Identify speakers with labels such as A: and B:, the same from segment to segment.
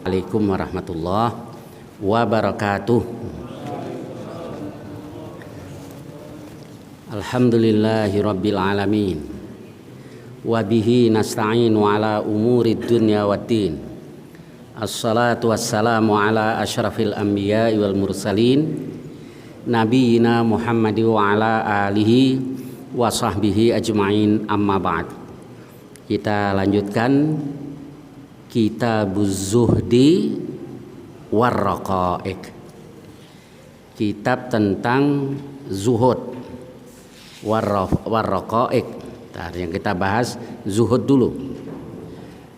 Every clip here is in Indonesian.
A: Assalamualaikum warahmatullahi wabarakatuh. Alhamdulillahi rabbil alamin. Wa bihi nasta'inu ala umurid dunya waddin. Assalatu wassalamu ala asyrafil anbiya'i wal mursalin nabiyina Muhammadi wa ala alihi wa sahbihi ajma'in, amma ba'd. Kita lanjutkan Kitabuz Zuhdi Warraqa'iq, kitab tentang zuhud warraqa'iq. Yang kita bahas zuhud dulu.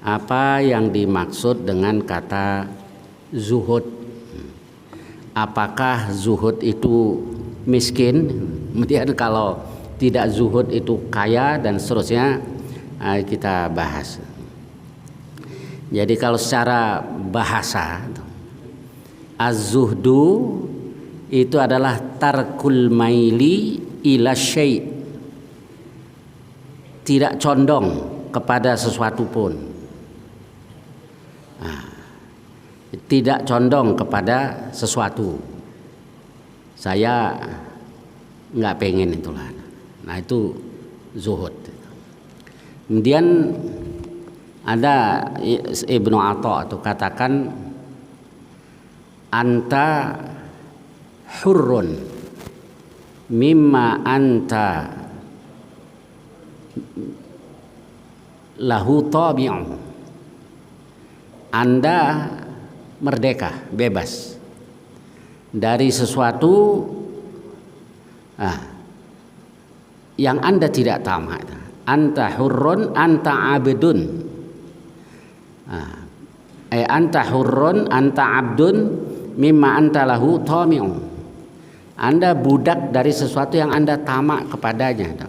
A: Apa yang dimaksud dengan kata zuhud? Apakah zuhud itu miskin? Kemudian kalau tidak zuhud itu kaya, dan seterusnya kita bahas. Jadi kalau secara bahasa, az-zuhdu itu adalah tarkul maili ila syai', tidak condong kepada sesuatu pun. Tidak condong kepada sesuatu. Saya nggak pengen itulah. Nah, itu zuhud. Kemudian ada Ibnu Atha atau katakan anta hurrun mimma anta lahu tabi'un. Anda merdeka, bebas dari sesuatu yang Anda tidak tamak. Anta hurrun anta abdun. Anta hurrun anta abdun mimma anta lahu tami'un. Anda budak dari sesuatu yang Anda tamak kepadanya.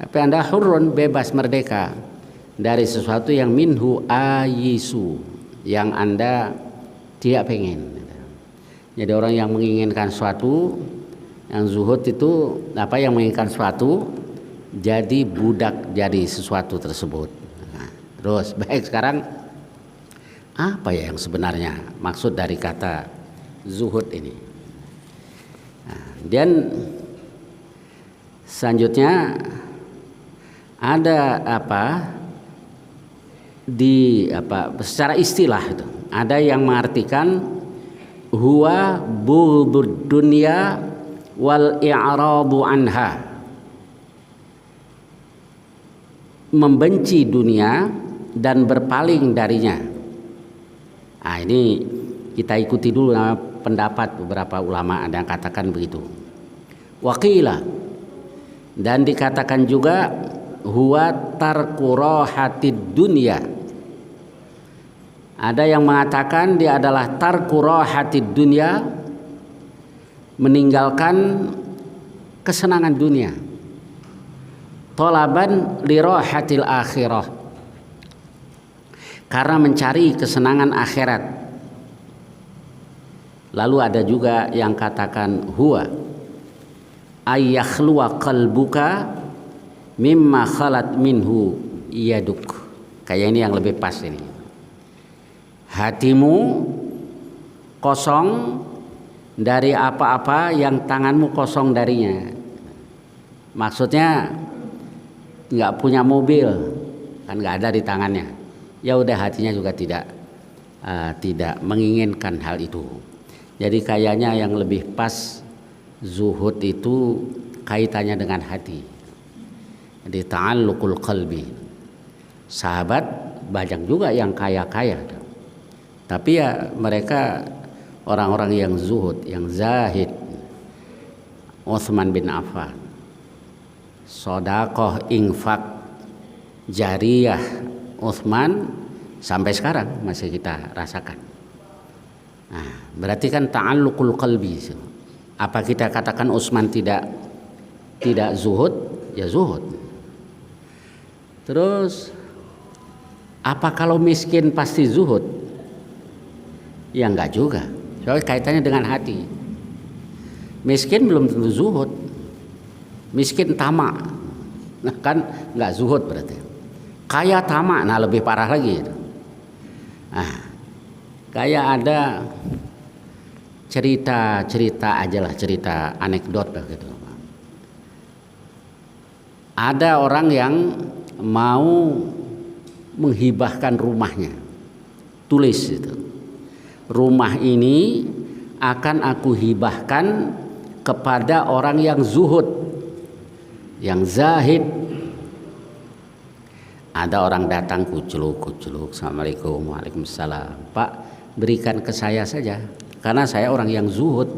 A: Tapi Anda hurrun, bebas, merdeka dari sesuatu yang minhu ayisu, yang Anda tidak pengen. Jadi orang yang menginginkan sesuatu, yang zuhud itu yang menginginkan sesuatu, jadi budak jadi sesuatu tersebut. Terus baik, sekarang apa ya yang sebenarnya maksud dari kata zuhud ini? Dan selanjutnya ada secara istilah itu ada yang mengartikan huwa bughd dunya wal i'radu anha, membenci dunia dan berpaling darinya. Ini kita ikuti dulu pendapat beberapa ulama, ada yang katakan begitu. Waqila, dan dikatakan juga huwa tarku rahatid dunya. Ada yang mengatakan dia adalah tarku rahatid dunya, meninggalkan kesenangan dunia. Talaban li rahatil akhirah, karena mencari kesenangan akhirat. Lalu ada juga yang katakan huwa ayyakhluwa qalbuka mimma khalat minhu yaduk. Kayak ini yang lebih pas ini. Hatimu kosong dari apa-apa yang tanganmu kosong darinya. Maksudnya nggak punya mobil, kan nggak ada di tangannya. Ya udah, hatinya juga tidak menginginkan hal itu. Jadi kayaknya yang lebih pas zuhud itu kaitannya dengan hati. Jadi ta'alluqul qalbi. Sahabat banyak juga yang kaya-kaya, tapi ya mereka orang-orang yang zuhud, yang zahid. Utsman bin Affan, sedekah, infak, jariyah Utsman sampai sekarang masih kita rasakan. Berarti kan ta'alluqul qalbi. Apa kita katakan Utsman tidak zuhud? Ya zuhud. Terus apa kalau miskin pasti zuhud? Ya enggak juga. Soalnya kaitannya dengan hati. Miskin belum tentu zuhud. Miskin tamak, nah kan enggak zuhud berarti. Kaya tamak, nah lebih parah lagi. Nah, Kayak ada cerita aja lah, cerita anekdot lah gitu. Ada orang yang mau menghibahkan rumahnya, tulis itu, rumah ini akan aku hibahkan kepada orang yang zuhud, yang zahid. Ada orang datang kuculuk, assalamualaikum, waalaikumsalam, Pak berikan ke saya saja karena saya orang yang zuhud.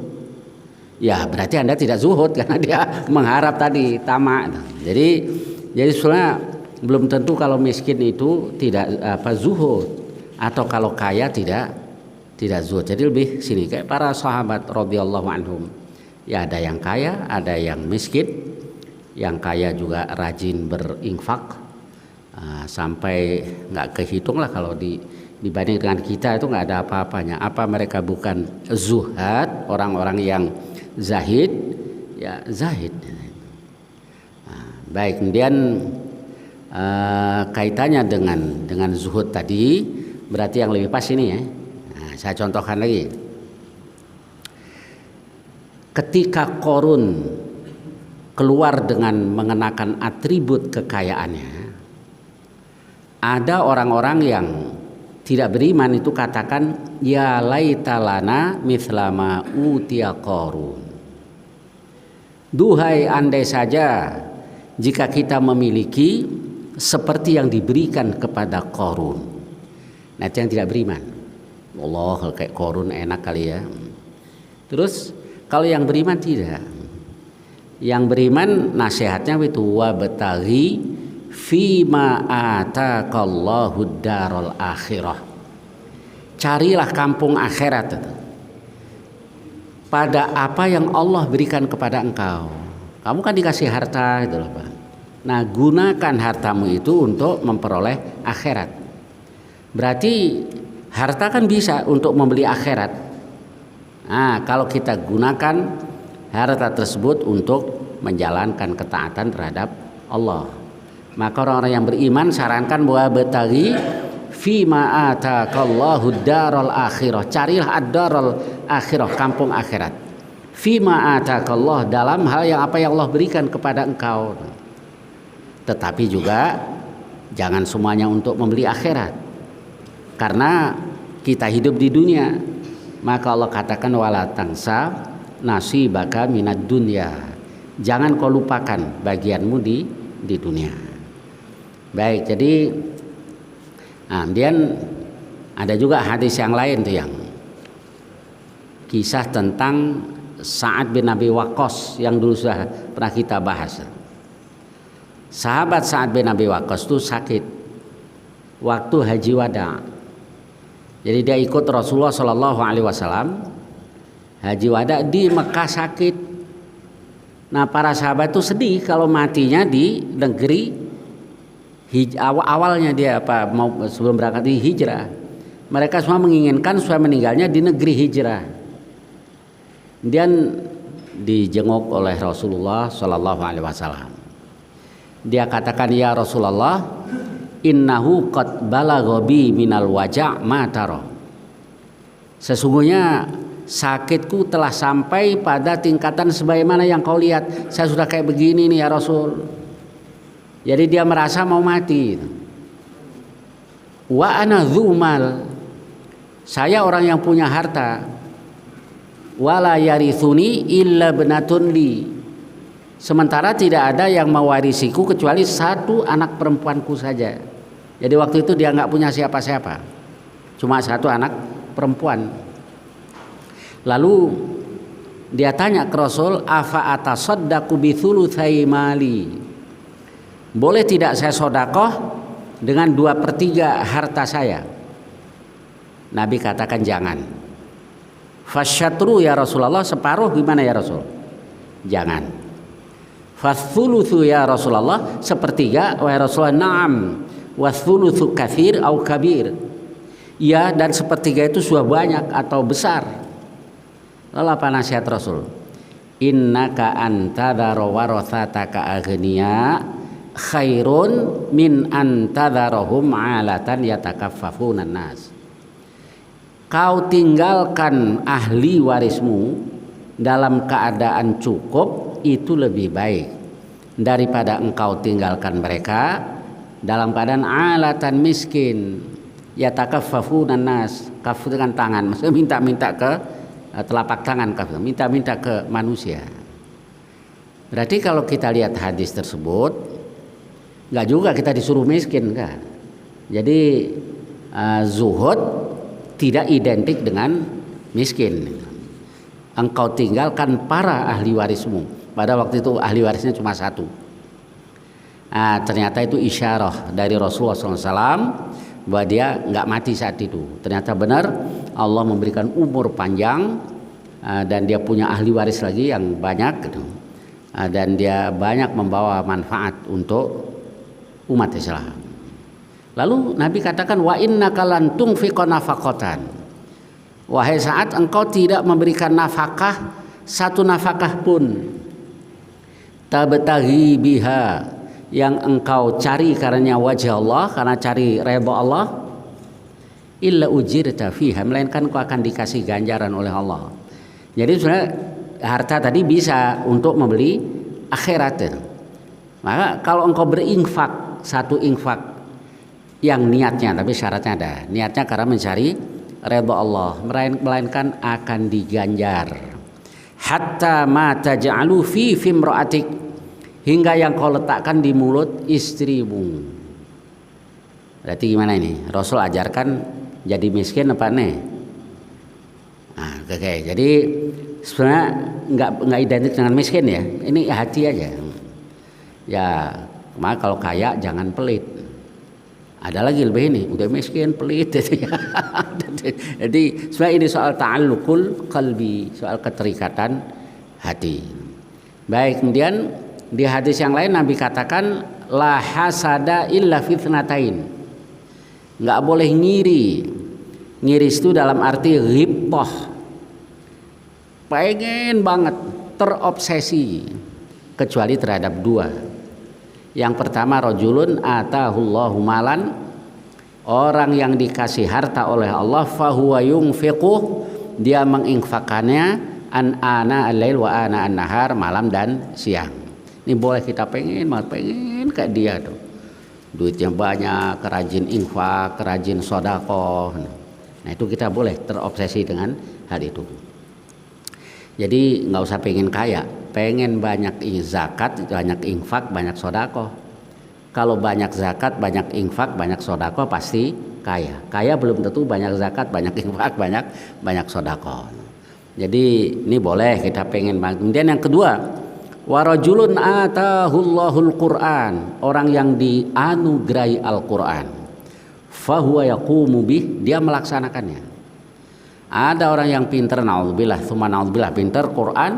A: Ya berarti Anda tidak zuhud karena dia mengharap tadi tamak. Jadi sebenarnya belum tentu kalau miskin itu tidak zuhud, atau kalau kaya tidak zuhud. Jadi lebih sini kayak para sahabat radhiyallahu anhum. Ya ada yang kaya, ada yang miskin. Yang kaya juga rajin berinfak, sampai nggak kehitung lah kalau dibanding dengan kita itu nggak ada apa-apanya. Apa mereka bukan zuhad, orang-orang yang zahid? Ya zahid. Baik, kemudian kaitannya dengan zuhud tadi berarti yang lebih pas ini ya. Saya contohkan lagi. Ketika Qarun keluar dengan mengenakan atribut kekayaannya, ada orang-orang yang tidak beriman itu katakan, ya laitalana mithlama utiya Qarun. Duhai andai saja jika kita memiliki seperti yang diberikan kepada Qarun. Nah itu yang tidak beriman. Allah, kalau kayak Qarun enak kali ya. Terus kalau yang beriman tidak. Yang beriman nasihatnya itu wabtaghi fima ataqallahu darul akhirah. Carilah kampung akhirat itu pada apa yang Allah berikan kepada engkau. Kamu kan dikasih harta itu loh, Pak. Nah, gunakan hartamu itu untuk memperoleh akhirat. Berarti harta kan bisa untuk membeli akhirat. Nah, kalau kita gunakan harta tersebut untuk menjalankan ketaatan terhadap Allah, maka orang-orang yang beriman sarankan bahwa betagi fima ataqallahu darul akhirah, carilah ad-darul akhirah, kampung akhirat. Fima ataqallah, dalam hal yang apa yang Allah berikan kepada engkau. Tetapi juga jangan semuanya untuk membeli akhirat, karena kita hidup di dunia. Maka Allah katakan wala tangsa nasibaka minad dunya, jangan kau lupakan bagianmu di dunia. Baik, jadi kemudian ada juga hadis yang lain tuh, yang kisah tentang Sa'ad bin Abi Waqqas yang dulu sudah pernah kita bahas. Sahabat Sa'ad bin Abi Waqqas itu sakit waktu haji wada. Jadi dia ikut Rasulullah Shallallahu Alaihi Wasallam haji wada di Mekah sakit. Nah para sahabat itu sedih kalau matinya di negeri awalnya dia mau sebelum berangkat di hijrah. Mereka semua menginginkan supaya meninggalnya di negeri hijrah. Kemudian dijenguk oleh Rasulullah Shallallahu Alaihi Wasallam. Dia katakan, ya Rasulullah, innahu qad balagha bi minal waja' ma tara. Sesungguhnya sakitku telah sampai pada tingkatan sebagaimana yang kau lihat. Saya sudah kayak begini nih ya Rasul. Jadi dia merasa mau mati. Wa ana dzumal, saya orang yang punya harta. Wala yarithuni illa benatun li, sementara tidak ada yang mewarisiku kecuali satu anak perempuanku saja. Jadi waktu itu dia nggak punya siapa-siapa, cuma satu anak perempuan. Lalu dia tanya ke Rasul, afa atasaddaqu bi thulutsai mali, boleh tidak saya sodakoh dengan 2/3 harta saya? Nabi katakan jangan. Fasyatru ya Rasulullah, separuh gimana ya Rasul? Jangan. Fathulutsu ya Rasulullah, 1/3. Wahai Rasulullah, na'am. Wathulutsu katsir au kabir. Ya, dan 1/3 itu sudah banyak atau besar. Lalu apa nasihat Rasul? Innaka antadhara warathataka aghniya khairun min antadharahum alatan yatakaffafunan nas. kau tinggalkan ahli warismu dalam keadaan cukup itu lebih baik daripada engkau tinggalkan mereka dalam keadaan alatan miskin. Yatakaffafuna nas, kafu dengan tangan, maksudnya minta-minta ke telapak tangan, kafu minta-minta ke manusia. Berarti kalau kita lihat hadis tersebut, nggak juga kita disuruh miskin kan? Jadi zuhud tidak identik dengan miskin. Engkau tinggalkan para ahli warismu. Pada waktu itu ahli warisnya cuma satu. Ternyata itu isyarah dari Rasulullah SAW bahwa dia nggak mati saat itu. Ternyata benar Allah memberikan umur panjang dan dia punya ahli waris lagi yang banyak gitu. Dan dia banyak membawa manfaat untuk umat Islam. Lalu Nabi katakan wa innaka lan tunfiqa nafaqatan. Wahai saat engkau tidak memberikan nafkah satu nafkah pun tabtaghi biha yang engkau cari karena wajah Allah, karena cari redha Allah, illa ujirta fiha, melainkan kau akan dikasih ganjaran oleh Allah. Jadi sebenarnya harta tadi bisa untuk membeli akhirat. Maka kalau engkau berinfak satu infak yang niatnya, tapi syaratnya ada, niatnya karena mencari redha Allah, melainkan akan diganjar. Hatta ma taj'alu fi fimra'atik, hingga yang kau letakkan di mulut istrimu. Berarti gimana ini? Rasul ajarkan jadi miskin apa nih? Oke. Jadi sebenarnya nggak identik dengan miskin ya. Ini hati aja. Ya, maka kalau kaya jangan pelit. Ada lagi lebih ini, udah miskin pelit. Jadi sebenarnya ini soal ta'alluqul qalbi, soal keterikatan hati. Baik, kemudian di hadis yang lain Nabi katakan la hasada illa fitnatain. Enggak boleh ngiri. Ngiri itu dalam arti ghibthah. Pengen banget, terobsesi, kecuali terhadap dua. Yang pertama rajulun atahullahu malan, orang yang dikasih harta oleh Allah fahuwa yunfiquh, dia menginfakkannya an ana al-lail wa ana an-nahar, malam dan siang. Ini boleh kita pengen kayak dia tuh. Duitnya banyak, rajin infak, rajin sedekah. Nah, itu kita boleh terobsesi dengan hal itu. Jadi nggak usah pengen kaya, pengen banyak zakat, banyak infak, banyak sedekah. Kalau banyak zakat, banyak infak, banyak sedekah pasti kaya. Kaya belum tentu banyak zakat, banyak infak, banyak sedekah. Jadi ini boleh kita pengen banget. Kemudian yang kedua, warajulun atahullahul Qur'an, orang yang dianugerahi Al-Qur'an, fahuwa yaqumu bih, dia melaksanakannya. Ada orang yang pintar, naudzubillah, tsumma naudzubillah, pintar Quran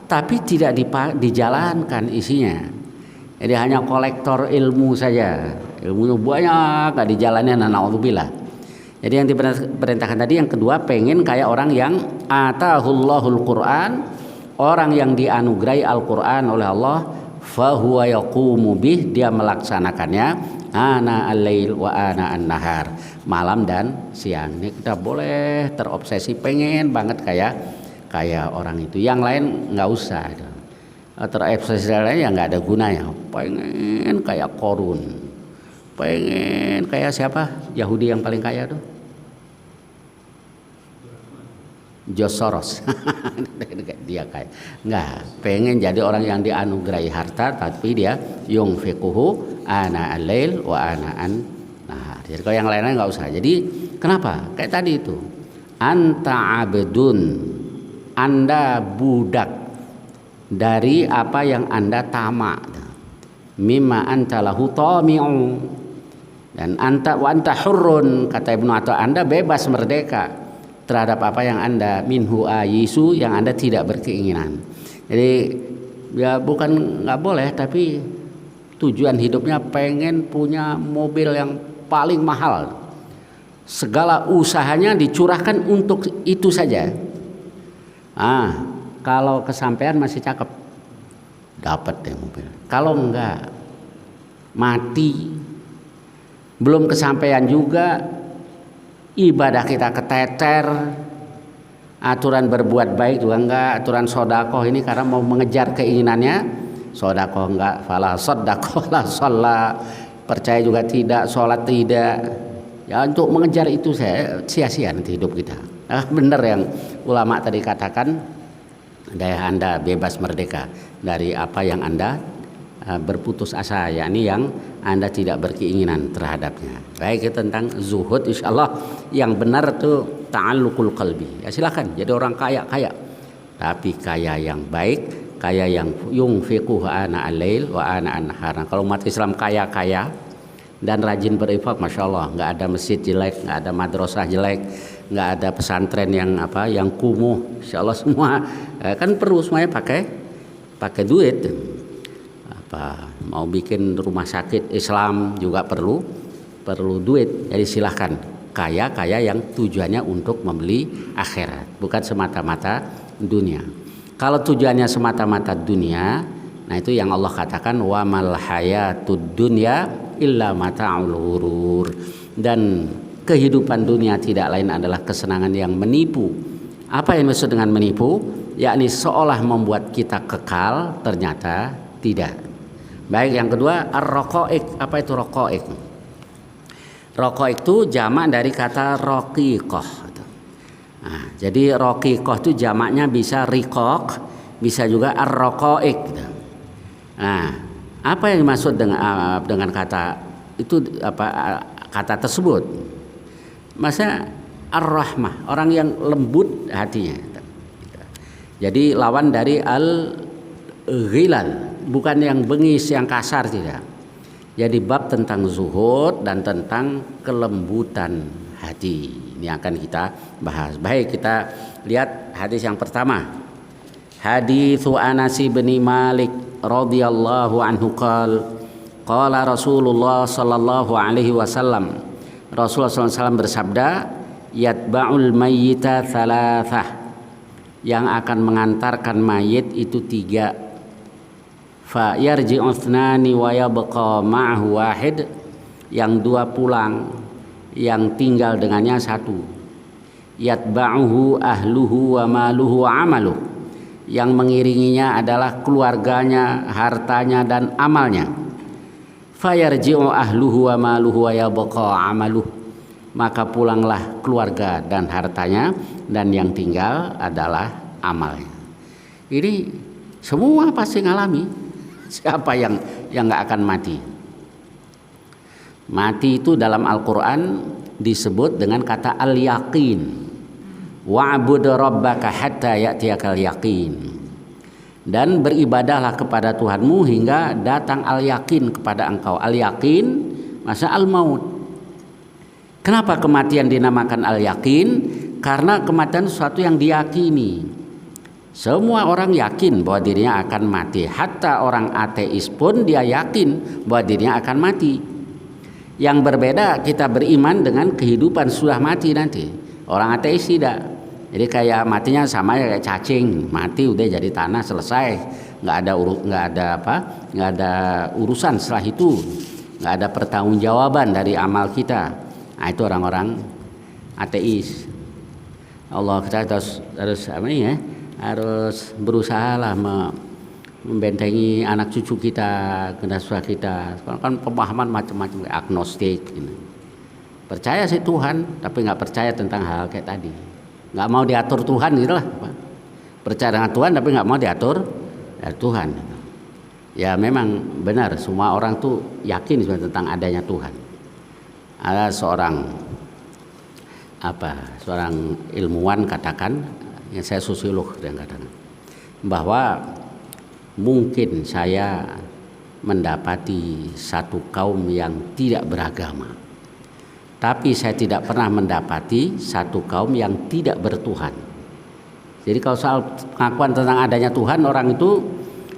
A: tapi tidak dijalankan isinya. Jadi hanya kolektor ilmu saja, ilmunya banyak gak dijalannya, naudzubillah. Jadi yang diperintahkan tadi yang kedua, pengen kayak orang yang atahullahul Qur'an, orang yang dianugerahi Al-Qur'an oleh Allah, fahuwa yaqumu bih, dia melaksanakannya ana al-lail wa ana an-nahar, malam dan siang. Ini kita boleh terobsesi, pengen banget kayak orang itu. Yang lain nggak usah, terobsesi lain yang nggak ada gunanya. Pengen kayak Korun, pengen kayak siapa Yahudi yang paling kaya tuh, George Soros. Dia kayak nggak pengen jadi orang yang dianugerahi harta, tapi dia yunfiquhu ana al-lail wa ana an-nahar. Jadi kalau yang lain-lain nggak usah. Jadi kenapa? Kayak tadi itu, anta abdun, anda budak dari apa yang anda tamak, mimma anta lahu tami'u, dan anta wa anta hurrun, kata Ibnu Atha, anda bebas merdeka terhadap apa yang anda minhu ayisu, yang anda tidak berkeinginan. Jadi ya bukan nggak boleh, tapi tujuan hidupnya pengen punya mobil yang paling mahal, segala usahanya dicurahkan untuk itu saja. Kalau kesampaian masih cakep, dapat deh mobil. Kalau enggak, mati, belum kesampaian juga, ibadah kita keteter, aturan berbuat baik juga enggak, aturan sodakoh ini karena mau mengejar keinginannya, sodakoh enggak, fala sodakoh la sholat, percaya juga tidak, sholat tidak. Ya untuk mengejar itu saya sia-sia nanti hidup kita. Benar yang ulama tadi katakan, daya Anda bebas merdeka dari apa yang Anda berputus asa, yakni yang Anda tidak berkeinginan terhadapnya. Baik tentang zuhud, insyaallah yang benar itu ta'alluqul qalbi. Ya silakan jadi orang kaya, tapi kaya yang baik, kaya yang yunfiquhu ana al-lail wa ana an-nahar. Kalau umat Islam kaya dan rajin berinfak, masya Allah, nggak ada masjid jelek, nggak ada madrasah jelek, nggak ada pesantren yang kumuh, insya Allah semua kan perlu semuanya pakai duit. Mau bikin rumah sakit Islam juga perlu duit. Jadi silahkan kaya yang tujuannya untuk membeli akhirat, bukan semata-mata dunia. Kalau tujuannya semata-mata dunia, nah itu yang Allah katakan wa mal hayatud dunya illa mata'ul ghurur, dan kehidupan dunia tidak lain adalah kesenangan yang menipu. Apa yang maksud dengan menipu? Yakni seolah membuat kita kekal, ternyata tidak. Baik, yang kedua ar-raqaiq. Apa itu raqaiq? Raqaiq itu jamak dari kata raqiqah. Nah, jadi raqiqah itu jamaknya bisa riqaq, bisa juga ar-raqaiq. Nah, apa yang dimaksud dengan kata itu, kata tersebut? Masa ar-rahmah, orang yang lembut hatinya. Jadi lawan dari al-ghilal, bukan yang bengis, yang kasar, tidak. Jadi bab tentang zuhud dan tentang kelembutan hati ini akan kita bahas. Baik, kita lihat hadis yang pertama. Haditsu Anas bin Malik radhiyallahu anhu qala Rasulullah sallallahu alaihi wasallam, Rasulullah sallallahu alaihi wasallam bersabda, yatba'ul mayyita thalathah, yang akan mengantarkan mayit itu 3. Fa yarji'u thnani wa yabqa ma'ahu wahid, yang 2 pulang, yang tinggal dengannya 1. Yatba'uhu ahluhu wa maluhu wa amaluh, yang mengiringinya adalah keluarganya, hartanya dan amalnya. Fa yarji'u ahluhu wa maluhu wa yabqa amaluh, maka pulanglah keluarga dan hartanya, dan yang tinggal adalah amalnya. Ini semua pasti ngalami. Siapa yang nggak akan mati? Mati itu dalam Al-Quran disebut dengan kata al-yaqin. Wa'bud rabbaka hatta ya'tiyakal yaqin. Dan beribadahlah kepada Tuhanmu hingga datang al-yaqin kepada engkau. Al-yaqin masa al-maut. Kenapa kematian dinamakan al-yaqin? Karena kematian sesuatu yang diyakini. Semua orang yakin bahwa dirinya akan mati. Hatta orang ateis pun dia yakin bahwa dirinya akan mati. Yang berbeda kita beriman dengan kehidupan sudah mati nanti. Orang ateis tidak. Jadi kayak matinya sama kayak cacing, mati udah jadi tanah, selesai. Nggak ada urusan setelah itu. Nggak ada pertanggungjawaban dari amal kita. Nah, itu orang-orang ateis. Allah kita harus berusaha lah membentengi anak cucu kita, generasi kita. Sekarang kan pemahaman macam-macam, agnostik, percaya sih Tuhan, tapi nggak percaya tentang hal kayak tadi. Nggak mau diatur Tuhan gitulah. Percaya dengan Tuhan tapi nggak mau diatur dari Tuhan. Ya memang benar, semua orang tuh yakin tentang adanya Tuhan. Ada seorang ilmuwan katakan, yang saya sosiolog, yang katakan bahwa mungkin saya mendapati satu kaum yang tidak beragama, tapi saya tidak pernah mendapati satu kaum yang tidak bertuhan. Jadi kalau soal pengakuan tentang adanya Tuhan, orang itu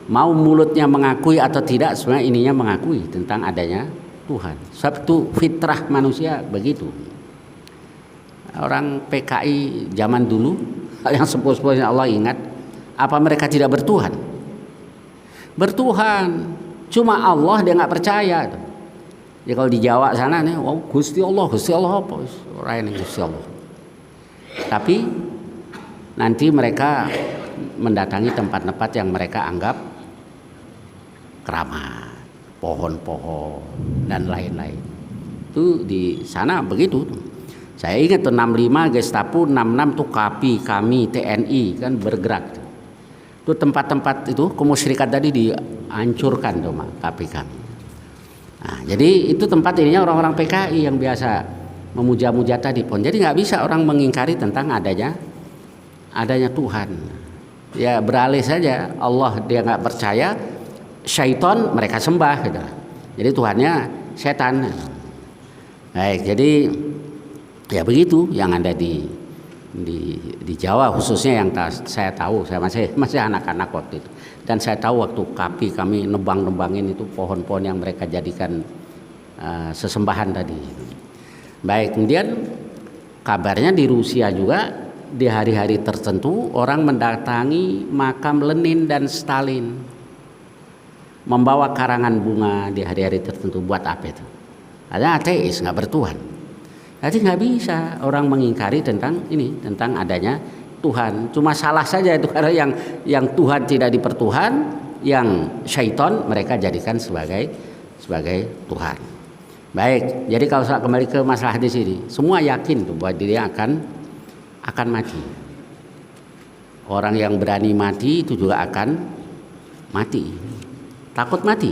A: mau mulutnya mengakui atau tidak, sebenarnya ininya mengakui tentang adanya Tuhan. Sebab itu fitrah manusia begitu. Orang PKI zaman dulu yang sepuh-sepuhnya Allah ingat, apa mereka tidak bertuhan? Bertuhan, cuma Allah dia nggak percaya. Ya kalau di Jawa sana nih, oh Gusti Allah apa? Orang ini Gusti Allah. Tapi nanti mereka mendatangi tempat-tempat yang mereka anggap keramat, pohon-pohon dan lain-lain. Itu di sana begitu. Saya ingat tuh 65 Gestapo, 66 tuh KAPI, kami TNI kan bergerak. Itu tempat-tempat itu kemusyrikan tadi dihancurkan tuh KAPI kami. Nah, jadi itu tempat ininya orang-orang PKI yang biasa memuja-muja tadi pun. Jadi nggak bisa orang mengingkari tentang adanya Tuhan. Ya beralih saja, Allah dia nggak percaya, syaitan mereka sembah gitu. Jadi Tuhannya setan. Baik, jadi ya begitu yang ada di Jawa khususnya yang saya tahu, saya masih anak-anak waktu itu. Dan saya tahu waktu KAPI kami nebang-nebangin itu pohon-pohon yang mereka jadikan sesembahan tadi. Baik, kemudian kabarnya di Rusia juga di hari-hari tertentu orang mendatangi makam Lenin dan Stalin, membawa karangan bunga di hari-hari tertentu. Buat apa itu? Ada ateis, nggak bertuhan. Jadi nggak bisa orang mengingkari tentang adanya Tuhan. Cuma salah saja itu karena yang Tuhan tidak dipertuhan, yang syaitan mereka jadikan sebagai Tuhan. Baik, jadi kalau saya kembali ke masalah di sini, semua yakin tuh bahwa dia akan mati. Orang yang berani mati itu juga akan mati. Takut mati?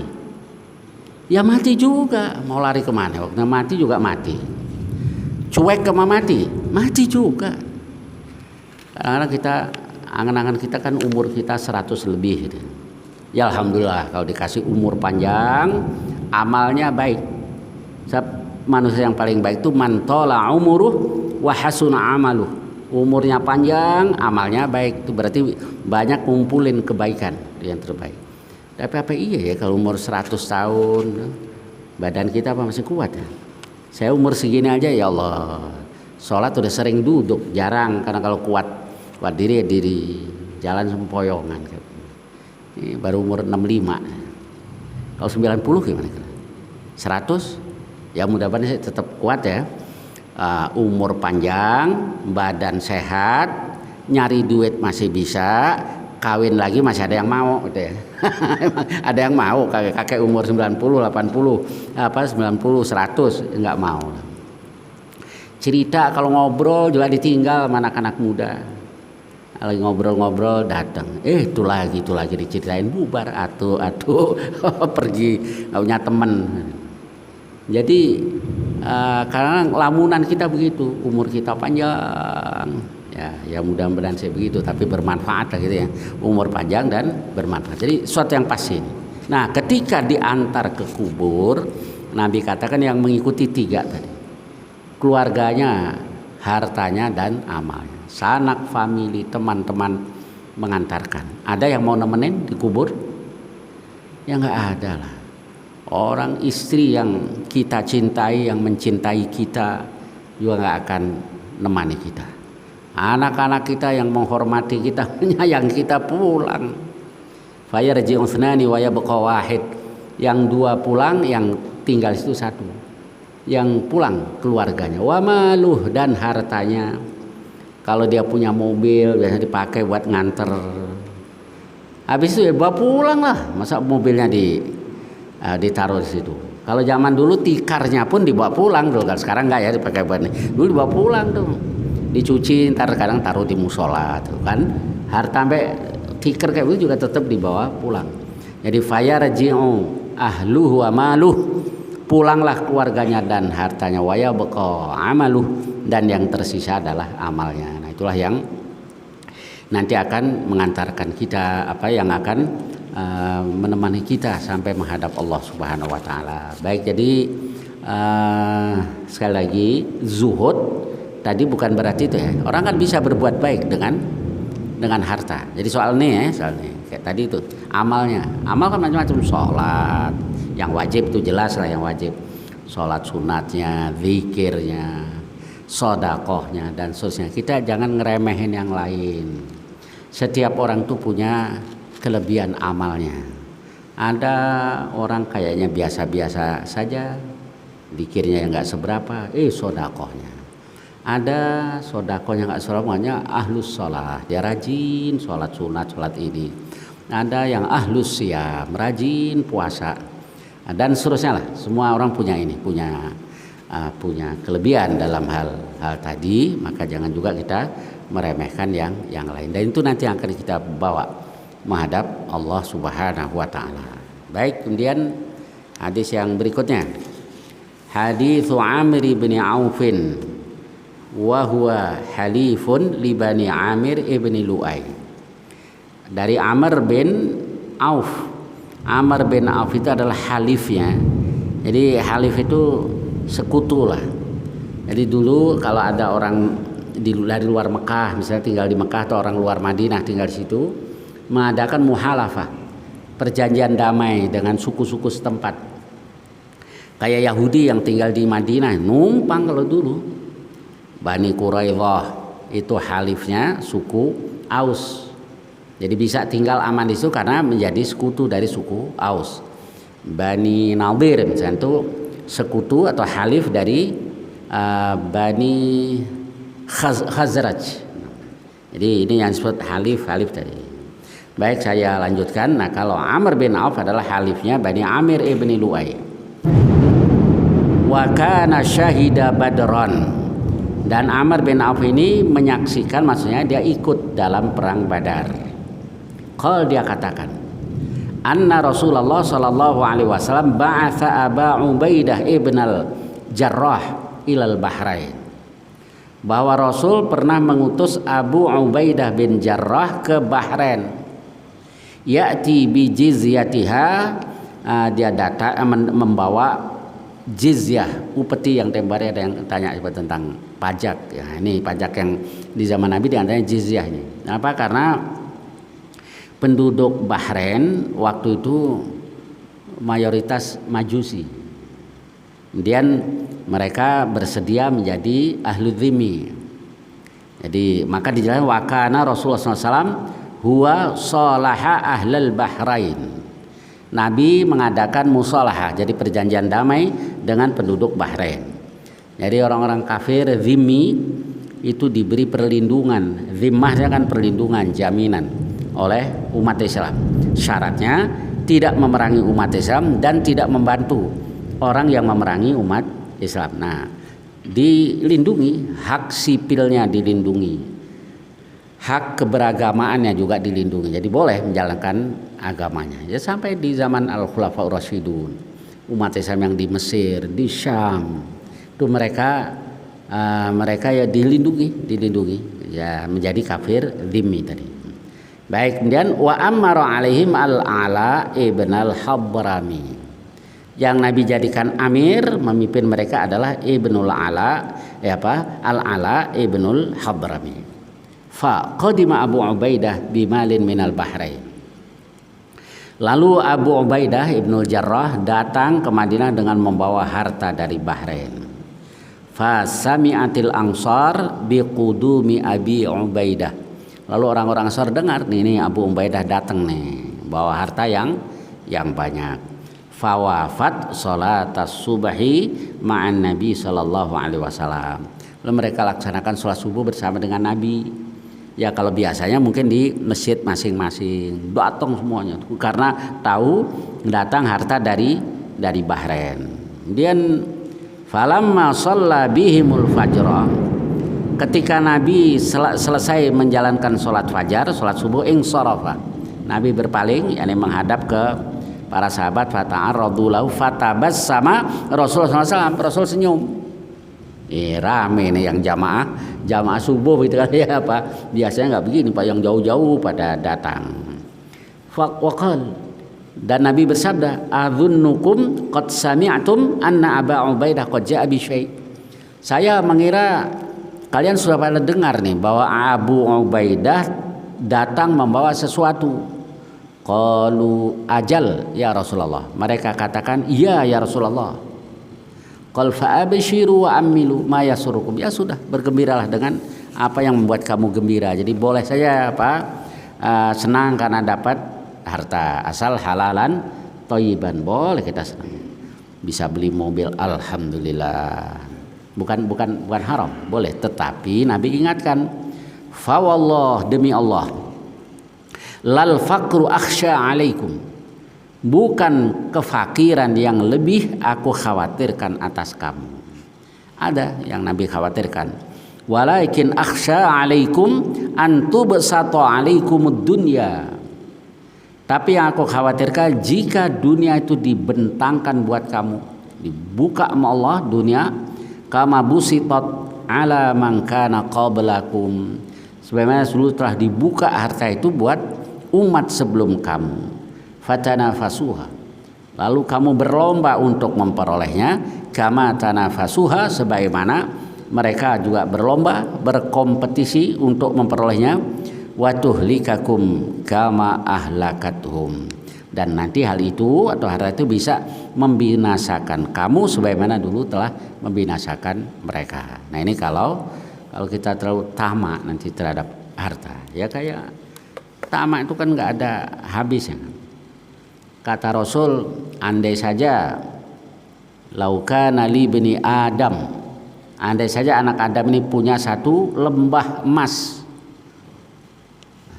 A: Ya mati juga. Mau lari kemana? Waktu mati juga mati. Cuek ke mati juga. Karena kita angan-angan kita kan umur kita 100 lebih gitu. Ya alhamdulillah kalau dikasih umur panjang, amalnya baik. Manusia yang paling baik itu man tala umuruh wa hasuna amaluh. Umurnya panjang, amalnya baik. Itu berarti banyak ngumpulin kebaikan yang terbaik. Tapi apa iya ya kalau umur 100 tahun badan kita apa masih kuat ya? Saya umur segini aja ya Allah, sholat udah sering duduk, jarang, karena kalau kuat diri ya diri, jalan sempoyongan. Ini baru umur 65. Kalau 90 gimana? 100? Ya mudah-mudahan saya tetap kuat ya. Umur panjang, badan sehat, nyari duit masih bisa, kawin lagi masih ada yang mau gitu ya. Ada yang mau kakek umur 90, 80, 90, 100 enggak mau. Cerita kalau ngobrol juga ditinggal sama anak-anak muda. Lagi ngobrol-ngobrol datang. Itu lagi diceritain bubar atuh pergi enggak punya teman. Jadi karena lamunan kita begitu, umur kita panjang. Ya mudah-mudahan saya begitu, tapi bermanfaat lah gitu ya, umur panjang dan bermanfaat. Jadi suatu yang pasti. Nah ketika diantar ke kubur, Nabi katakan yang mengikuti 3 tadi, keluarganya, hartanya dan amalnya, sanak famili, teman-teman mengantarkan. Ada yang mau nemenin di kubur? Ya nggak ada lah. Orang istri yang kita cintai, yang mencintai kita juga nggak akan nemani kita. Anak-anak kita yang menghormati kita, menyayangi kita pulang. Fayarji'u thnani wa yabqa wahid. Yang 2 pulang, yang tinggal situ 1. Yang pulang keluarganya. Wa maluh, dan hartanya. Kalau dia punya mobil biasanya dipakai buat nganter. Habis itu ya bawa pulang lah. Masa mobilnya ditaruh di situ. Kalau zaman dulu tikarnya pun dibawa pulang dulu, kan sekarang enggak ya dipakai buat ini. Dulu dibawa pulang tuh. Dicuci, ntar kadang taruh di musola tuh kan. Harta sampai tikar kayak itu juga tetap dibawa pulang. Jadi fayarji'u ahluhu wa maluh, pulanglah keluarganya dan hartanya, wa yabqa amaluh, dan yang tersisa adalah amalnya. Nah itulah yang nanti akan mengantarkan kita, yang akan menemani kita sampai menghadap Allah Subhanahu wa taala. Baik, jadi sekali lagi zuhud tadi bukan berarti itu ya. Orang kan bisa berbuat baik dengan harta. Jadi soal nih kayak tadi itu amalnya. Amal kan macam-macam, sholat yang wajib itu jelas lah yang wajib. Sholat sunatnya, zikirnya, sodakohnya dan seterusnya. Kita jangan ngeremehin yang lain. Setiap orang tuh punya kelebihan amalnya. Ada orang kayaknya biasa-biasa saja, Dikirnya yang nggak seberapa, sodakohnya. Ada sodakohnya nggak seberapanya, ahlus sholat, dia rajin sholat sunat, sholat ini. Ada yang ahlus siyam, rajin puasa, dan seterusnya lah. Semua orang punya ini, punya kelebihan dalam hal tadi. Maka jangan juga kita meremehkan yang lain. Dan itu nanti akan kita bawa menghadap Allah Subhanahu wa taala. Baik, kemudian hadis yang berikutnya. Hadits Amr bin Aufin wa huwa halifun li Bani Amir ibni Lu'ay. Dari Amr bin Auf. Amr bin Auf itu adalah halifnya. Jadi halif itu sekutu lah. Jadi dulu kalau ada orang dari luar Mekah, misalnya tinggal di Mekah, atau orang luar Madinah tinggal di situ, mengadakan muhalafah, perjanjian damai dengan suku-suku setempat. Kayak Yahudi yang tinggal di Madinah, numpang kalau dulu. Bani Quraidah itu halifnya suku Aus. Jadi bisa tinggal aman di situ karena menjadi sekutu dari suku Aus. Bani Nadir misalnya itu sekutu atau halif dari Bani Khazraj. Jadi ini yang disebut halif tadi. Baik, saya lanjutkan. Nah, kalau Amr bin Auf adalah halifnya Bani Amir ibni Lu'ay. Wa kana syahida Badran. Dan Amr bin Auf ini menyaksikan, maksudnya dia ikut dalam perang Badar. Qal, dia katakan, anna Rasulullah sallallahu alaihi wasallam ba'atha Aba Ubaidah ibn al-Jarrah ilal Bahrain. Bahwa Rasul pernah mengutus Abu Ubaidah bin Jarrah ke Bahrain. Ya'ti bi jizyatiha, dia datang membawa jizyah, upeti yang tembarnya. Ada yang tanya tentang pajak. Ya, ini pajak yang di zaman Nabi diantaranya jizyah ini. Kenapa? Karena penduduk Bahrain waktu itu mayoritas Majusi. Kemudian mereka bersedia menjadi ahlu dhimmi. Jadi maka dijelaskan wa kana Rasulullah SAW huwa salaha ahlal Bahrain. Nabi mengadakan musalaha, jadi perjanjian damai dengan penduduk Bahrain. Jadi orang-orang kafir dhimmi itu diberi perlindungan. Dhimmahnya kan perlindungan, jaminan oleh umat Islam. Syaratnya tidak memerangi umat Islam dan tidak membantu orang yang memerangi umat Islam. Nah, dilindungi, hak sipilnya dilindungi, hak keberagamaannya juga dilindungi. Jadi boleh menjalankan agamanya. Ya, sampai di zaman Al-Khulafaur Rasyidun, umat Islam yang di Mesir, di Syam, itu mereka ya dilindungi ya, menjadi kafir dhimmi tadi. Baik, kemudian wa amara alaihim al-Ala ibn al-Habrami. Yang Nabi jadikan amir memimpin mereka adalah Ibnul Ala, Al-Ala ibnul Habrami. Fa qadima Abu Ubaidah bimalin minal Bahrain. Lalu Abu Ubaidah ibnul Jarrah datang ke Madinah dengan membawa harta dari Bahrain. Fa sami'atil ansar biqudumi Abi Ubaidah. Lalu orang-orang Ansar dengar nih Abu Ubaidah datang nih bawa harta yang banyak. Fawafat sholatas subahi ma'an Nabi sallallahu alaihi wasallam. Lalu mereka laksanakan sholat subuh bersama dengan Nabi. Ya kalau biasanya mungkin di masjid masing-masing, datang semuanya karena tahu datang harta dari Bahrain. Kemudian falamma shalla bihimul fajra. Ketika Nabi selesai menjalankan sholat fajar, sholat subuh, insarafa. Nabi berpaling, yakni menghadap ke para sahabat. Fata'arradu lahu fatabassama Rasulullah SAW. Rasul senyum. Rame nih yang jamaah subuh gitu kan ya Pak. Biasanya nggak begini Pak, yang jauh-jauh pada datang. Waqal, dan Nabi bersabda, adzunnukum qad sami'tum anna Aba Ubaidah qad ja'a bi syai'. Saya mengira kalian sudah pada dengar nih bahwa Abu Ubaidah datang membawa sesuatu. Qalu ajal ya Rasulullah. Mereka katakan iya ya Rasulullah. Qal fa abshiru wa amilu ma yasurukum. Ya sudah, bergembiralah dengan apa yang membuat kamu gembira. Jadi boleh saja senang karena dapat harta asal halalan thayyiban, boleh kita senang. bisa beli mobil, alhamdulillah. Bukan haram, boleh. Tetapi Nabi ingatkan, fa wallah, demi Allah, lal faqru akhsha alaikum, bukan kefakiran yang lebih aku khawatirkan atas kamu. Ada yang Nabi khawatirkan, walakin akhsha alaikum an tubsata alaikumud dunya, tapi yang aku khawatirkan jika dunia itu dibentangkan buat kamu, dibuka sama Allah dunia, kama busitat ala man kana qablakum, sebagaimana dulu telah dibuka harta itu buat umat sebelum kamu. Fatanafasuha, lalu kamu berlomba untuk memperolehnya, kama tanafasuha, sebagaimana mereka juga berlomba, berkompetisi untuk memperolehnya. Wa tuhlikakum kama ahlakathum, dan nanti hal itu atau harta itu bisa membinasakan kamu sebagaimana dulu telah membinasakan mereka. Nah ini kalau kita terlalu tamak nanti terhadap harta, ya kayak tamak itu kan nggak ada habisnya. Kata Rasul, andai saja laukana li bani Adam, andai saja anak Adam ini punya satu lembah emas,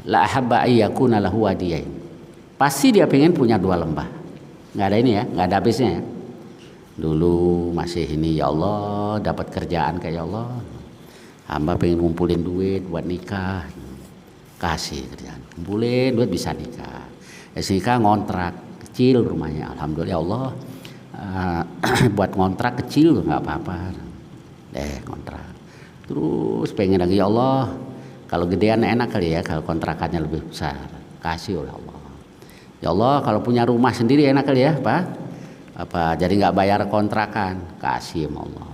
A: la ahabba ayyakuna lahu wadiyain, pasti dia pengen punya 2 lembah. Nggak ada ini ya, nggak ada habisnya ya. Dulu masih ini, ya Allah dapat kerjaan kayak ya Allah, hamba pengen ngumpulin duit buat nikah, kasih kerjaan, kumpulin duit bisa nikah. Nikah ngontrak kecil rumahnya, alhamdulillah ya Allah, buat ngontrak kecil nggak apa-apa, kontrak. Terus pengen lagi, ya Allah kalau gedean enak kali ya, kalau kontrakannya lebih besar, kasih oleh Allah. Ya Allah kalau punya rumah sendiri enak kali ya Pak, jadi nggak bayar kontrakan, kasih sama Allah.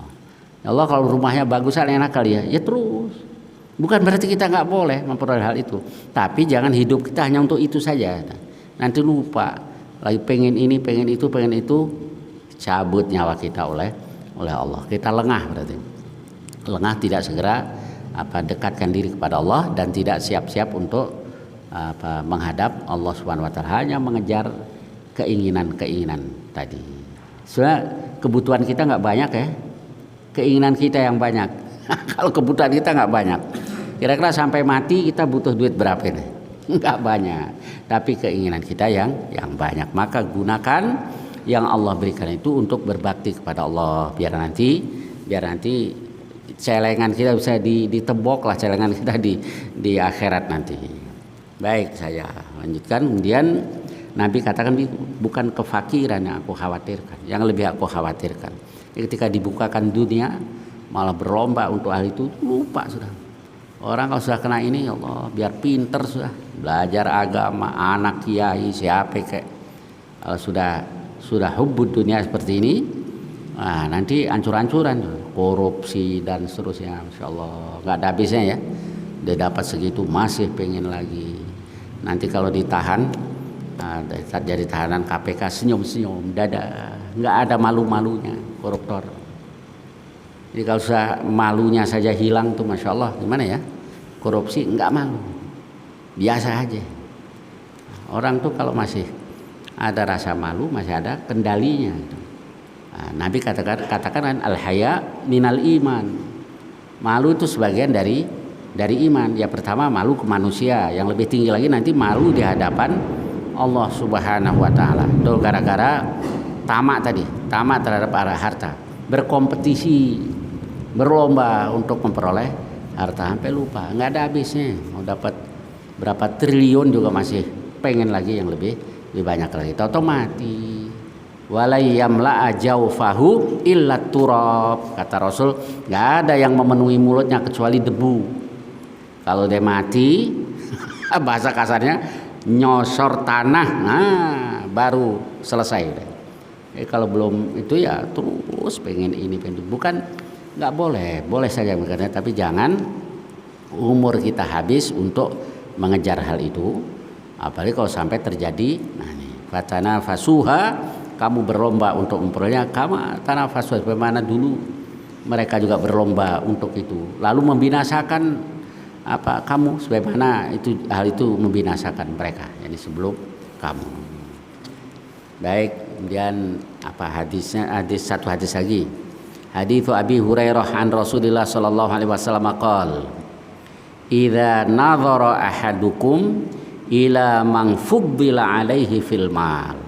A: Ya Allah kalau rumahnya bagusan enak kali ya, ya terus. Bukan berarti kita nggak boleh memperoleh hal itu, tapi jangan hidup kita hanya untuk itu saja. Nanti lupa, lagi pengen ini, pengen itu, cabut nyawa kita oleh Allah. Kita lengah, berarti lengah, tidak segera dekatkan diri kepada Allah dan tidak siap-siap untuk menghadap Allah Subhanahu wa taala, hanya mengejar keinginan-keinginan tadi. Sebenarnya kebutuhan kita nggak banyak ya, keinginan kita yang banyak. Kalau kebutuhan kita nggak banyak, kira-kira sampai mati kita butuh duit berapa ini? Nggak banyak, tapi keinginan kita yang banyak. Maka gunakan yang Allah berikan itu untuk berbakti kepada Allah, biar nanti celengan kita bisa ditebok lah, celengan kita di akhirat nanti. Baik, saya lanjutkan. Kemudian Nabi katakan, bukan kefakiran yang aku khawatirkan, yang lebih aku khawatirkan ketika dibukakan dunia malah berlomba untuk hal itu, lupa sudah. Orang kalau sudah kena ini, ya Allah biar pinter sudah belajar agama, anak kiai siapa kayak, kalau sudah hubbud dunia seperti ini, nah nanti ancur-ancuran, korupsi dan seterusnya, Masya Allah nggak ada habisnya ya. Dia dapat segitu masih pengen lagi. Nanti kalau ditahan, jadi tahanan KPK senyum-senyum, dada, nggak ada malu-malunya koruptor. Jadi kalau sudah malunya saja hilang tuh, Masya Allah, gimana ya? Korupsi nggak malu, biasa aja. Orang tuh kalau masih ada rasa malu, masih ada kendalinya. Nah, Nabi katakan al-haya minal iman. Malu itu sebagian dari iman. Ya pertama malu ke manusia, yang lebih tinggi lagi nanti malu di hadapan Allah Subhanahu wa taala. Itu gara-gara tamak terhadap arah harta, berkompetisi, berlomba untuk memperoleh harta sampai lupa, nggak ada habisnya. Mau dapat berapa triliun juga masih pengen lagi yang lebih banyak lagi. Tahu-tahu mati. Walai yamla jaufahu illa turab, kata Rasul, nggak ada yang memenuhi mulutnya kecuali debu. Kalau dia mati, bahasa kasarnya nyosor tanah, nah baru selesai. Kalau belum itu ya terus pengen ini, pengen itu. Bukan nggak boleh saja mengerti, tapi jangan umur kita habis untuk mengejar hal itu, apalagi kalau sampai terjadi. Nah ini fatana fasuha, kamu berlomba untuk memperolehnya, kamu tanah fasuha, bagaimana dulu mereka juga berlomba untuk itu, lalu membinasakan kamu, sebagaimana hal itu membinasakan mereka, yani sebelum kamu. Baik, kemudian apa hadisnya? Satu hadis lagi. Hadits Abi Hurairah an Rasulillah sallallahu alaihi wasallam qaal, "Idza nadhara ahadukum ila man fuddila alaihi fil mal."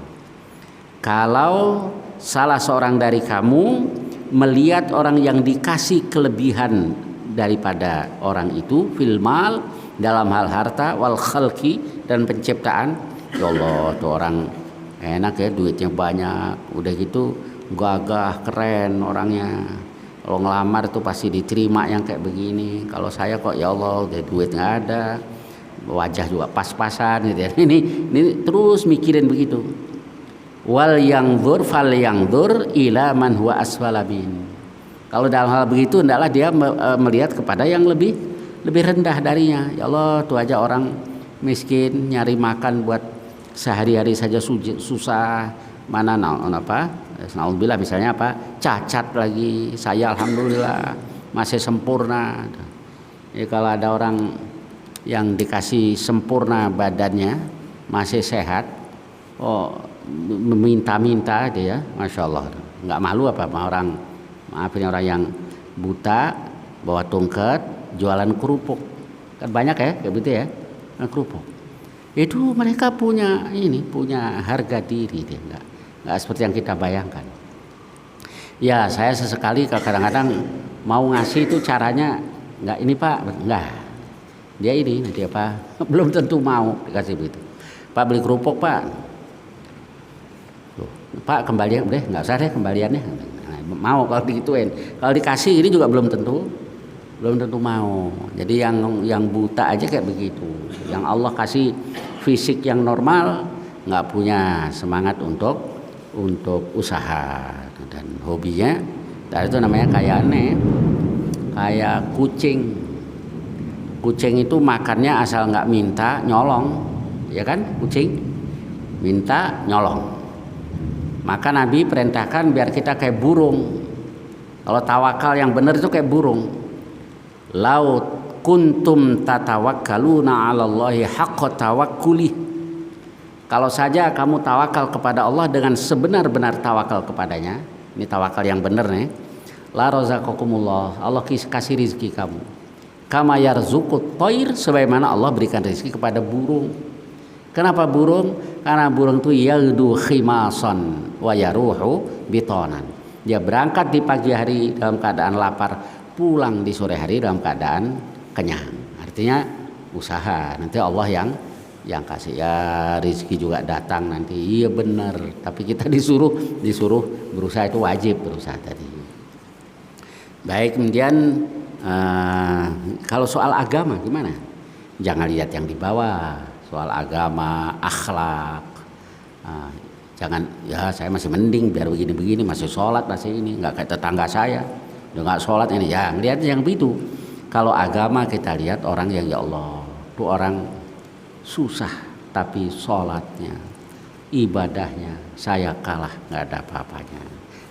A: Kalau salah seorang dari kamu melihat orang yang dikasih kelebihan daripada orang itu fil mal, dalam hal harta, wal khalqi, dan penciptaan, ya Allah tuh orang enak ya, duitnya banyak, udah gitu gagah keren orangnya, kalau ngelamar tuh pasti diterima yang kayak begini. Kalau saya kok ya Allah udah duit nggak ada, wajah juga pas-pasan gitu ya. Ini terus mikirin begitu. Wal yangzur fal yangzur ila man huwa asfala min. Kalau dalam hal begitu hendaklah dia melihat kepada yang lebih rendah darinya. Ya Allah tuh aja orang miskin nyari makan buat sehari-hari saja susah, mana naudzubillah misalnya apa, cacat lagi, saya alhamdulillah masih sempurna. Jadi kalau ada orang yang dikasih sempurna badannya, masih sehat, oh meminta-minta dia, masya Allah, nggak malu apa sama orang, maafin orang yang buta bawa tongkat jualan kerupuk, kan banyak ya kayak gitu ya, kerupuk. Itu mereka punya harga diri, dia nggak seperti yang kita bayangkan. Ya saya sesekali kadang-kadang mau ngasih itu caranya nggak ini Pak, nggak, dia ini nanti apa belum tentu mau dikasih begitu. Pak beli kerupuk Pak, Pak kembalian deh, nggak usah deh kembaliannya, mau kalau digituin. Kalau dikasih ini juga belum tentu mau. Jadi yang buta aja kayak begitu. Yang Allah kasih fisik yang normal, nggak punya semangat untuk usaha dan hobinya. Dan itu namanya kayak aneh, kayak kucing. Kucing itu makannya asal nggak minta nyolong, ya kan? Kucing minta nyolong. Maka Nabi perintahkan biar kita kayak burung. Kalau tawakal yang benar itu kayak burung. Laut kuntum tatawakkaluna 'alallahi haqqa tawakkuli. Kalau saja kamu tawakal kepada Allah dengan sebenar-benar tawakal kepadanya, ini tawakal yang benar nih. La razaqakumullah, Allah kasih rezeki kamu. Kama yarzuqut thair, sebagaimana Allah berikan rezeki kepada burung. Kenapa burung? Karena burung itu yaldu khimasan wa yaruhu bitonan. Dia berangkat di pagi hari dalam keadaan lapar, pulang di sore hari dalam keadaan kenyang. Artinya usaha, nanti Allah yang kasih. Ya rezeki juga datang nanti. Iya benar, tapi kita disuruh berusaha, itu wajib berusaha tadi. Baik, kemudian kalau soal agama gimana? Jangan lihat yang di bawah. Soal agama, akhlak, jangan ya saya masih mending biar begini-begini, masih sholat masih ini, nggak kayak tetangga saya udah nggak sholat ini, ya lihat yang begitu. Kalau agama kita lihat orang yang ya Allah itu orang susah tapi sholatnya, ibadahnya saya kalah, nggak ada apa-apanya.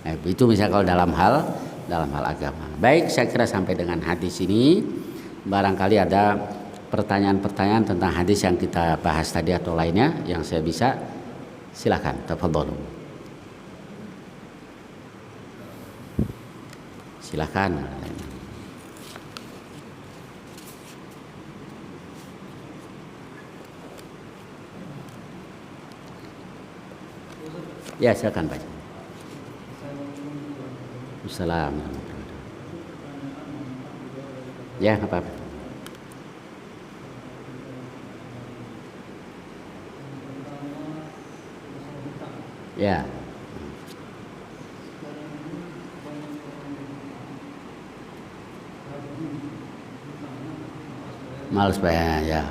A: Nah, itu misalnya kalau dalam hal agama. Baik, saya kira sampai dengan hadis ini barangkali ada pertanyaan-pertanyaan tentang hadis yang kita bahas tadi atau lainnya yang saya bisa, silakan, tafadhalu. Silakan. Ya, silakan Pak. Assalamualaikum. Ya, apa-apa. Ya. Males bayar ya.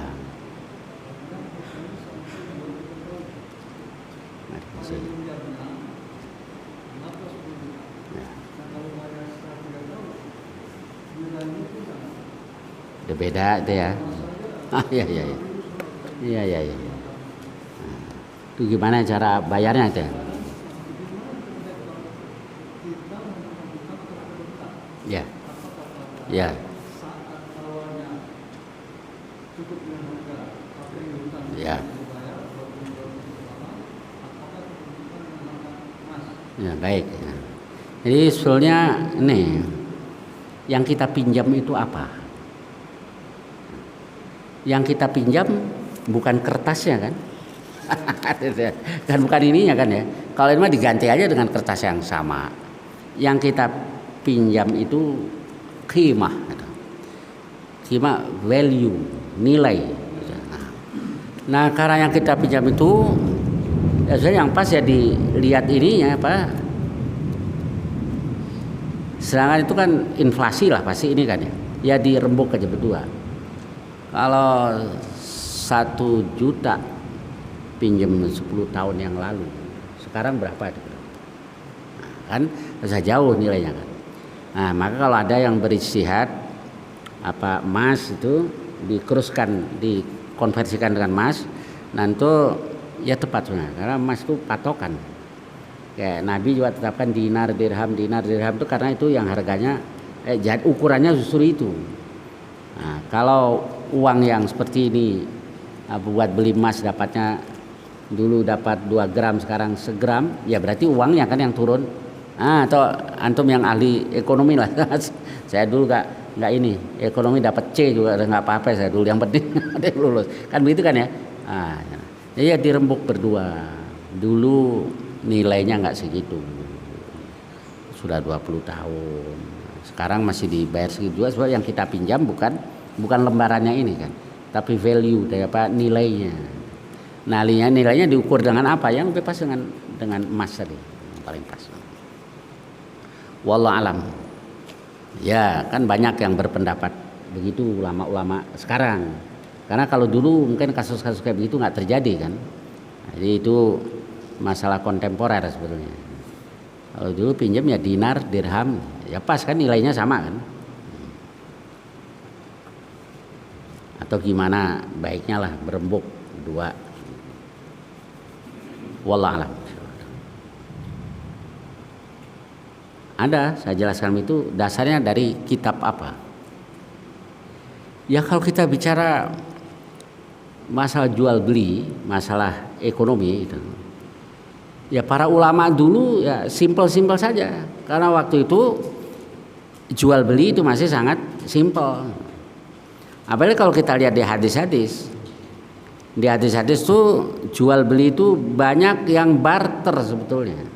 A: Udah beda itu ya. Iya. Iya. Itu gimana cara bayarnya itu? Ya. Ya. Ya. Ya, baik. Jadi sebetulnya nih yang kita pinjam itu apa? Yang kita pinjam bukan kertasnya kan? Kan bukan ininya kan ya. Kalau ini mah diganti aja dengan kertas yang sama. Yang kita pinjam itu qimah, qimah value, nilai. Nah karena yang kita pinjam itu ya yang pas ya dilihat ininya apa. Sedangkan itu kan inflasi lah pasti ini kan ya. Ya dirembuk aja berdua. Kalau 1 juta pinjam 10 tahun yang lalu, sekarang berapa? Nah, kan bisa jauh nilainya kan. Nah maka kalau ada yang beristihad apa emas itu dikeruskan, dikonversikan dengan emas, nanti ya tepat sebenarnya karena emas itu patokan. Kayak Nabi juga tetapkan dinar dirham itu karena itu yang harganya ukurannya justru itu. Nah, kalau uang yang seperti ini buat beli emas dapatnya dulu dapat 2 gram sekarang segram, ya berarti uangnya kan yang turun. Atau antum yang ahli ekonomi lah. Saya dulu nggak ini ekonomi dapat C juga nggak apa-apa, saya dulu yang penting ada yang lulus kan begitu kan ya. Jadi ya dirembuk berdua. Dulu nilainya nggak segitu, sudah 20 tahun sekarang masih dibayar segitu juga. Sebab yang kita pinjam bukan lembarannya ini kan, tapi value dari apa nilainya. Nah nilainya diukur dengan apa? Yang pas dengan emas tadi yang paling pas. Wallahu alam. Ya kan banyak yang berpendapat begitu ulama-ulama sekarang. Karena kalau dulu mungkin kasus-kasus kayak begitu nggak terjadi kan. Jadi itu masalah kontemporer sebetulnya. Kalau dulu pinjam ya dinar, dirham, ya pas kan nilainya sama kan. Atau gimana baiknya lah berembuk dua. Wallahu alam. Ada, saya jelaskan itu dasarnya dari kitab apa. Ya kalau kita bicara masalah jual beli, masalah ekonomi itu. Ya para ulama dulu ya simpel-simpel saja. Karena waktu itu jual beli itu masih sangat simpel. Apalagi kalau kita lihat di hadis-hadis. Di hadis-hadis tuh jual beli itu banyak yang barter sebetulnya.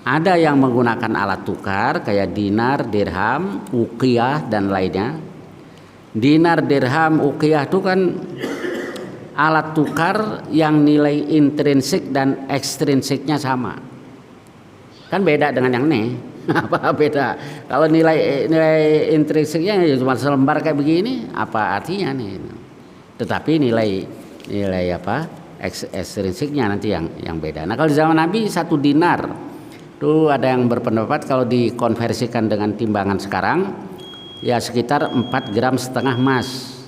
A: Ada yang menggunakan alat tukar kayak dinar, dirham, uqiyah dan lainnya. Dinar, dirham, uqiyah itu kan alat tukar yang nilai intrinsik dan ekstrinsiknya sama. Kan beda dengan yang ini. Apa beda? Kalau nilai intrinsiknya cuma selembar kayak begini, apa artinya nih? Tetapi nilai apa? Ekstrinsiknya nanti yang beda. Nah kalau di zaman Nabi 1 dinar itu ada yang berpendapat kalau dikonversikan dengan timbangan sekarang ya sekitar 4,5 gram emas.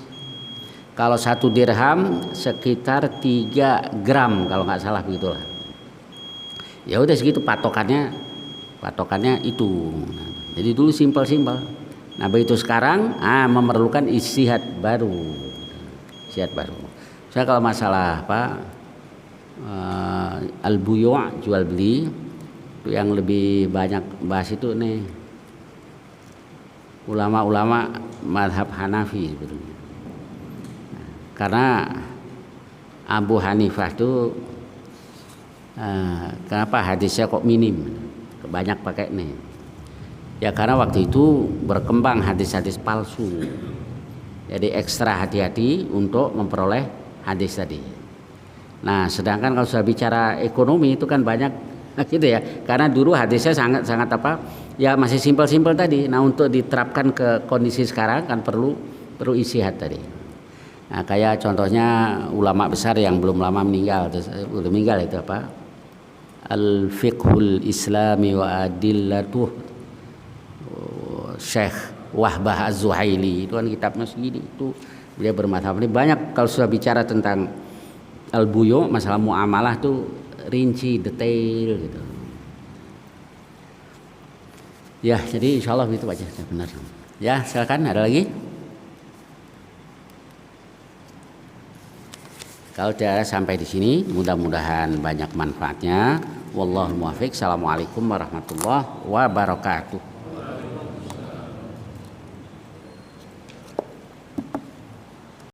A: Kalau 1 dirham sekitar 3 gram kalau nggak salah begitulah. Ya udah segitu patokannya itu. Jadi dulu simpel. Nah begitu sekarang memerlukan ijtihad baru. Saya kalau masalah al-buyu' jual beli yang lebih banyak bahas itu nih ulama-ulama mazhab Hanafi sebetulnya. Karena Abu Hanifah itu kenapa hadisnya kok minim, banyak pakai nih? Ya karena waktu itu berkembang hadis-hadis palsu. Jadi ekstra hati-hati untuk memperoleh hadis tadi. Nah, sedangkan kalau sudah bicara ekonomi itu kan banyak gitu ya, karena dulu hadisnya sangat apa ya masih simpel tadi. Nah untuk diterapkan ke kondisi sekarang kan perlu ijtihad tadi. Nah kayak contohnya ulama besar yang belum lama meninggal itu apa al-fiqhul islami wa adillatuh Syekh Wahbah Az-Zuhaili. Itu kan kitabnya segini, itu dia bermadzhab ini banyak. Kalau sudah bicara tentang al-buyu' masalah muamalah tuh rinci detail gitu. Ya jadi insyaallah itu aja benar. Ya silakan ada lagi. Kalau tidak sampai di sini mudah-mudahan banyak manfaatnya. Wallahul muwaffiq. Assalamualaikum warahmatullahi wabarakatuh.